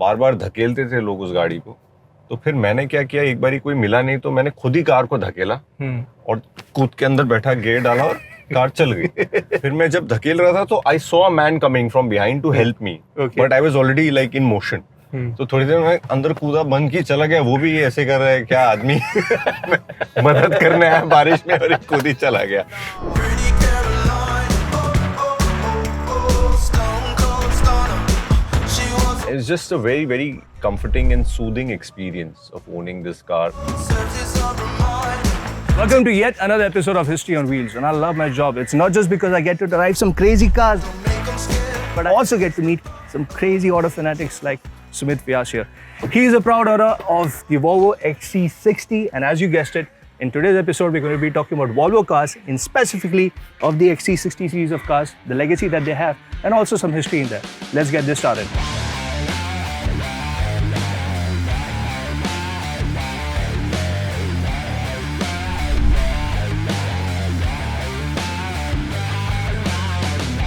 बार बार धकेलते थे लोग उस गाड़ी को। तो फिर मैंने क्या किया, एक बारी कोई मिला नहीं तो मैंने खुद ही कार को धकेला और कूद के अंदर बैठा, गियर डाला और कार चल गई। फिर मैं जब धकेल रहा था तो I saw a man coming from behind to help me, but I was already like in motion. तो थोड़ी देर में अंदर कूदा, बंद की, चला गया। वो भी ऐसे कर रहा है, क्या आदमी मदद करने आया बारिश में, और कूद ही चला गया। It's just a very, very comforting and soothing experience of owning this car. Welcome to yet another episode of History on Wheels, and I love my job. It's not just because I get to drive some crazy cars, but I also get to meet some crazy auto fanatics like Sumeet Vyas here. He is a proud owner of the Volvo XC60, and as you guessed it, in today's episode, we're going to be talking about Volvo cars, and specifically of the XC60 series of cars, the legacy that they have, and also some history in there. Let's get this started.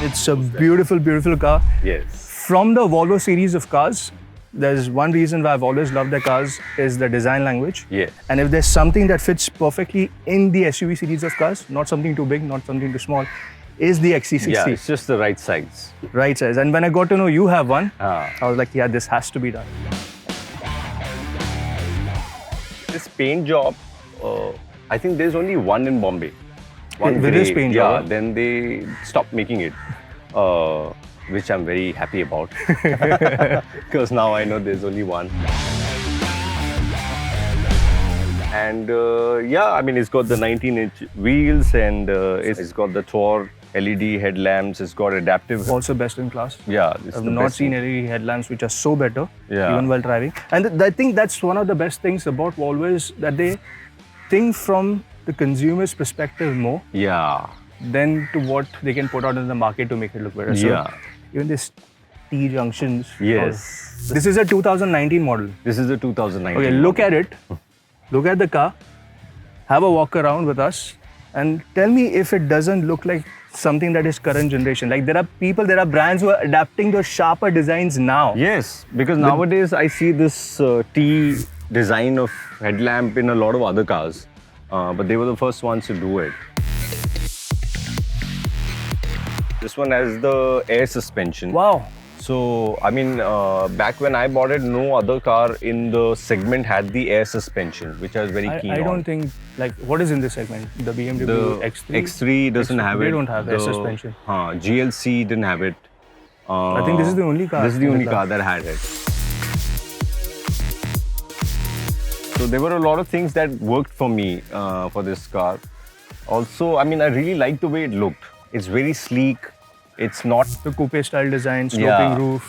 It's a beautiful, beautiful car. Yes. From the Volvo series of cars, there's one reason why I've always loved their cars is the design language. Yes. And if there's something that fits perfectly in the SUV series of cars, not something too big, not something too small, is the XC60. Yeah, it's just the right size. Right size. And when I got to know you have one, I was like, yeah, this has to be done. This paint job, I think there's only one in Bombay. One With this paint job? Yeah, then they stopped making it, which I'm very happy about. Because now I know there's only one. And yeah, I mean, it's got the 19-inch wheels, and it's got the Thor LED headlamps. It's got adaptive. Also best in class. Yeah. I've not seen LED headlamps which are so better, Yeah. even while driving. And I think that's one of the best things about Volvo is that they think from the consumer's perspective more Yeah. than to what they can put out in the market to make it look better. Yeah. So even this T junctions. Yes. This is a 2019 model. This is the 2019. Okay, look at it. Look at the car. Have a walk around with us and tell me if it doesn't look like something that is current generation. Like there are brands who are adapting those sharper designs now. Yes, because nowadays I see this T design of headlamp in a lot of other cars. But they were the first ones to do it. This one has the air suspension. Wow. So, I mean, back when I bought it, no other car in the segment had the air suspension, which I was very keen on. I don't think, like, what is in this segment? The BMW The X3? X3 doesn't have it. They don't have air suspension. GLC didn't have it. I think this is the only car. This is the only car that had it. So there were a lot of things that worked for me for this car. Also, I mean, I really liked the way it looked. It's very sleek. It's not the coupe style design, sloping roof.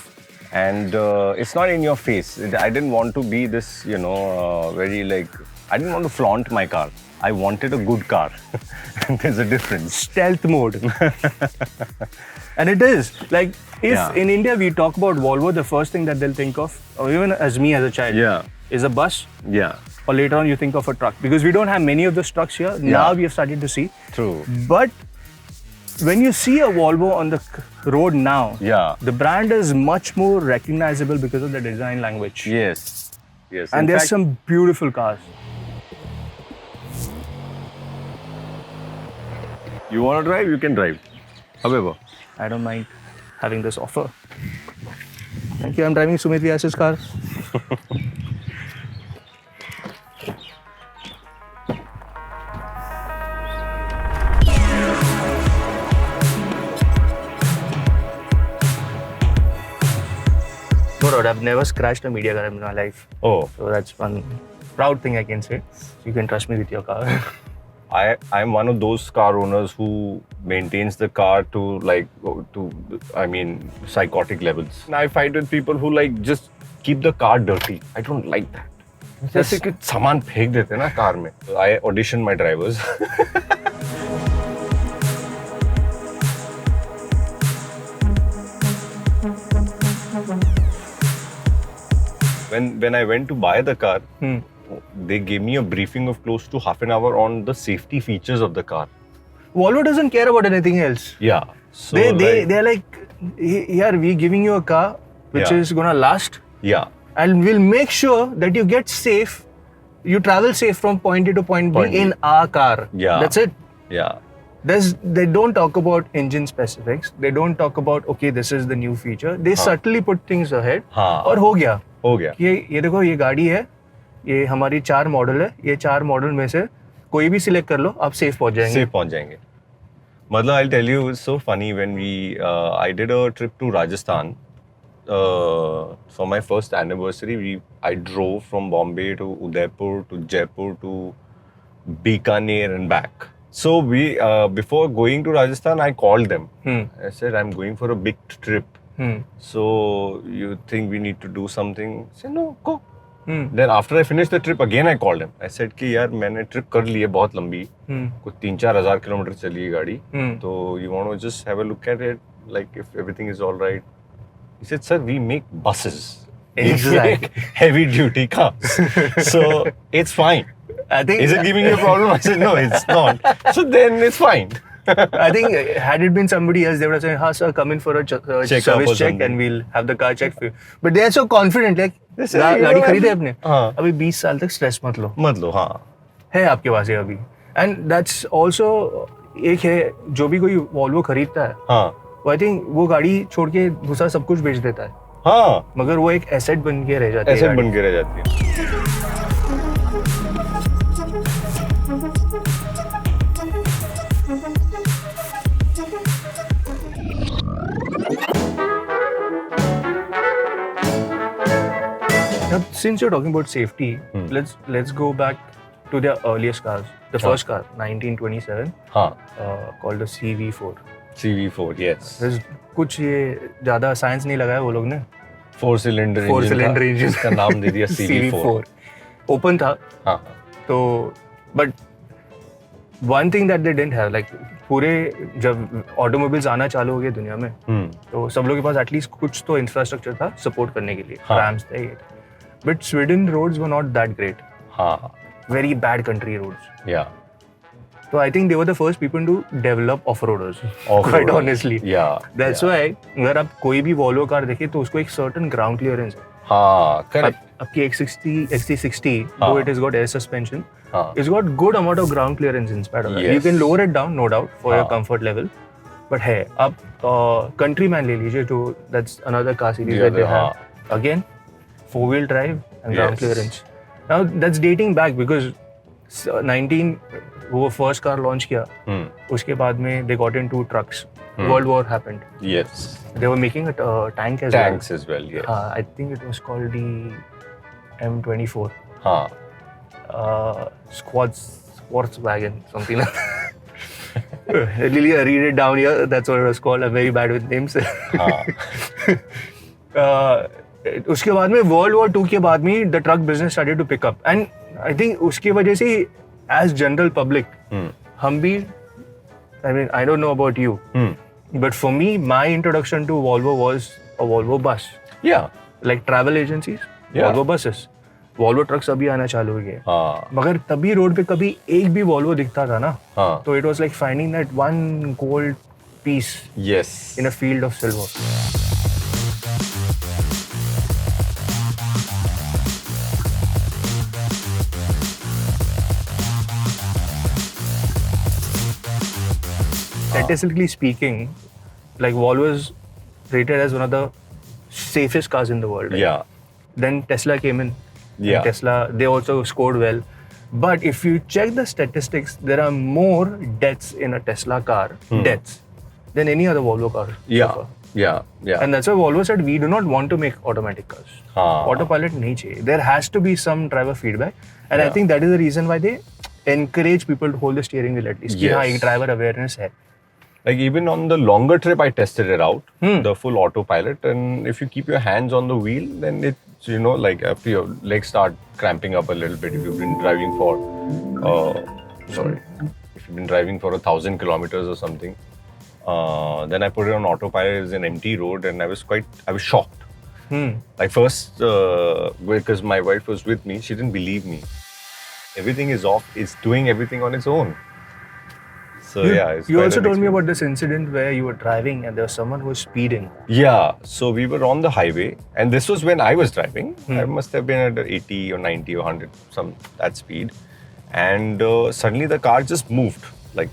And it's not in your face. I didn't want to be this, very like, I didn't want to flaunt my car. I wanted a good car. There's a difference. Stealth mode. And it is. Like, if in India we talk about Volvo, the first thing that they'll think of, or even as me as a child, is a bus. Yeah. Or later on you think of a truck. Because we don't have many of those trucks here. Now we have started to see. True. But when you see a Volvo on the road now, the brand is much more recognizable because of the design language. Yes. Yes. And there's some beautiful cars. You want to drive? You can drive. However, I don't mind having this offer. Thank you. I'm driving Sumeet Vyas's car. I've never scratched a media car in my life. Oh. So that's one proud thing I can say. You can trust me with your car. I'm one of those car owners who maintains the car to psychotic levels. And I fight with people who just keep the car dirty. I don't like that. जैसे कि सामान फेंक देते ना car में. I audition my drivers. When I went to buy the car, they gave me a briefing of close to half an hour on the safety features of the car. Volvo doesn't care about anything else. Yeah. So they're like, here we're giving you a car which is gonna last. Yeah. and we'll make sure that you get safe, you travel safe from point A to point B in our car. Yeah. That's it. Yeah. They don't talk about engine specifics. They don't talk about, okay, this is the new feature. They subtly put things ahead. और हो गया. ये देखो ये गाड़ी है, ये हमारी 4 मॉडल है, ये 4 मॉडल में से कोई भी सिलेक्ट कर लो, आप सेफ पहुंच जाएंगे. मतलब I'll tell you, it's so funny when I did a trip to Rajasthan for my first anniversary. I drove from Bombay to Udaipur to Jaipur to Bikaner and back. So before going to Rajasthan, I called them. I said, I'm going for a big trip. So you think we need to do something? I said, no, go. Then after I finished the trip, again I called him. I said कि यार मैंने trip कर ली है बहुत लंबी, कुछ 3-4 हज़ार kilometre चली है गाड़ी, तो you want to just have a look at it, like if everything is all right. He said, sir, we make buses. Exactly. Heavy duty cars. So it's fine. I think. Is it giving you a problem? I said, no, it's not. So then it's fine. I think had it been somebody else, they would have said, "Ha, sir, come in for a service check and we'll have the car checked for you." But they are so confident, like गाड़ी खरीदे अपने, अभी 20 साल तक stress मत लो, हाँ, है आपके पास ये अभी. And that's also एक है, जो भी कोई Volvo खरीदता है, वो I think वो गाड़ी छोड़ के दूसरा सब कुछ बेच देता है, मगर वो एक एसेट बन के रह जाती है. Now, since you're talking about safety, let's go back to their earliest cars. The first car, 1927, called the CV4. CV4, yes. कुछ ये ज़्यादा साइंस नहीं लगाया वो लोग ने. 4 cylinder engine का नाम दे दिया CV4. Open था. तो but one thing that they didn't have, like पूरे जब ऑटोमोबाइल्स आना चालू हो गए दुनिया में, तो सब लोगों के पास एटलीस्ट कुछ तो इंफ्रास्ट्रक्चर था सपोर्ट करने के लिए. रैम्स थे. But Sweden roads were not that great. Very bad country roads. Yeah. So I think they were the first people to develop off-roaders. Quite honestly. Yeah. That's why अगर आप कोई भी Volvo car देखें तो उसको एक certain ground clearance है. Correct. आपकी XC60, though it has got air suspension, it's got good amount of ground clearance in spite of that. You can lower it down, no doubt, for your comfort level. But है, आप Countryman ले लीजिए, जो that's another car series that they have. Again, 4-wheel drive and ground clearance. Now that's dating back because 19 वो first car launch किया, उसके बाद में they got into trucks. World War happened. Yes. They were making a tank as well. Tanks as well, yes. I think it was called the M24. Sports wagon, something like that. Lily, read it down here. That's what it was called. I'm very bad with names. उसके बाद में World War II के बाद में the truck business started to pick up, and I think उसकी वजह से as general public हम भी, I mean, I don't know about you, but for me my introduction to Volvo was a Volvo bus. Yeah. Like travel agencies, Volvo buses. Volvo trucks अभी आना चालू हो गए, मगर तभी रोड पे कभी एक भी Volvo दिखता था ना, तो it was like finding that one gold piece in a field of silver. Statistically speaking, like Volvo is rated as one of the safest cars in the world. Right? Yeah. Then Tesla came in. Yeah. Tesla, they also scored well. But if you check the statistics, there are more deaths in a Tesla car, deaths, than any other Volvo car. Yeah. So yeah. And that's why Volvo said, we do not want to make automatic cars. Autopilot nahi chahiye. There has to be some driver feedback. And I think that is the reason why they encourage people to hold the steering wheel at least. Yes. Ki driver awareness hai. Like even on the longer trip, I tested it out, the full autopilot. And if you keep your hands on the wheel, then it, you know, like after your legs start cramping up a little bit, if you've been driving for, if you've been driving for 1,000 kilometers or something, then I put it on autopilot. It was an empty road and I was shocked. Like first, because my wife was with me, she didn't believe me. Everything is off, it's doing everything on its own. So yeah, it's You quite also an told me experience. about this incident where you were driving and there was someone who was speeding. Yeah, so we were on the highway, and this was when I was driving. I must have been at 80 or 90 or 100, some that speed, and suddenly the car just moved, like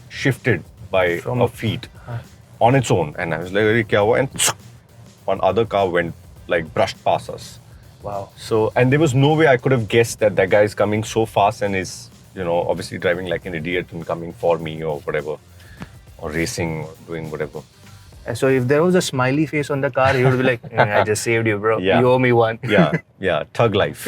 shifted by a feet on its own, and I was like, "Arey, kya hua?" And one other car went, like, brushed past us. Wow. So, and there was no way I could have guessed that that guy is coming so fast and is, you know, obviously driving like an idiot and coming for me or whatever, or racing or doing whatever. And so if there was a smiley face on the car, he would be like, I just saved you, bro. Yeah. You owe me one. Yeah, thug life.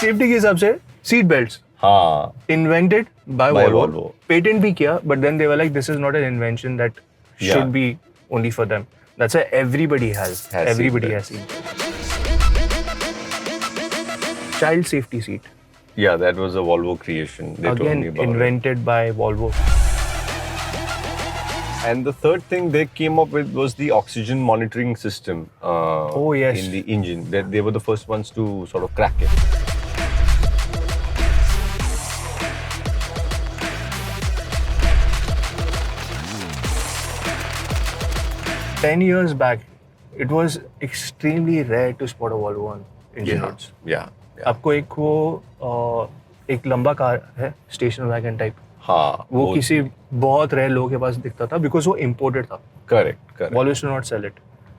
Safety के हिसाब से seat belts हाँ, invented by By Volvo. Volvo. Patent भी किया, but then they were like, this is not an invention that Yeah. should be only for them. That's why everybody has everybody seat has seat belts. Child safety seat. Yeah, that was a Volvo creation. They told Again me about invented by Volvo. it. And the third thing they came up with was the oxygen monitoring system. Oh, yes. In the engine. They were the first ones to sort of crack it. Ten years back, it was extremely rare to spot a Volvo on Indian roads. Yeah. आपको एक लंबा car है station wagon type हाँ, वो किसी बहुत rare लोगों के पास दिखता था बिकॉज वो इम्पोर्टेड था. correct. Volvo used to not sell it.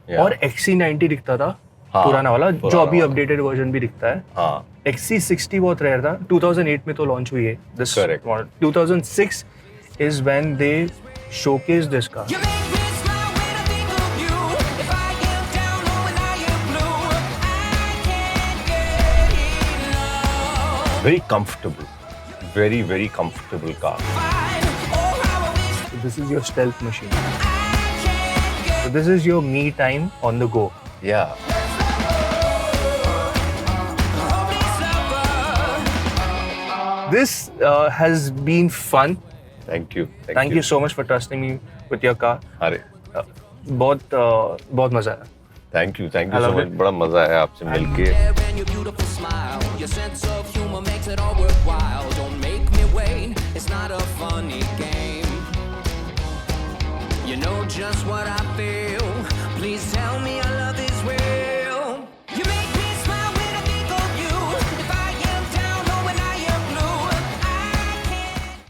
Yeah. और XC90 दिखता था हाँ, पुराना वाला जो पुराना अभी वाला. अपडेटेड वर्जन भी दिखता है. हाँ, XC60 बहुत रेयर था. 2008 में तो लॉन्च हुई है this Correct. Model. 2006 is when they showcased this car. You make me smile when I think of you. If I am down or when I am blue, I can't get enough. very comfortable. Very, very comfortable car. Fine. Oh, how I wish So this is your stealth machine. I can't get So this is your me time on the go. Yeah. hopeless lover. This has been fun. Thank you. Thank you so much for trusting me with your car. अरे, बहुत मजा आया. thank you I so love much. it. बड़ा मजा आया आपसे मिलके. And your beautiful smile, your sense of humor makes it all worthwhile. Don't make me wait, it's not a funny game. You know just what I feel. Please tell me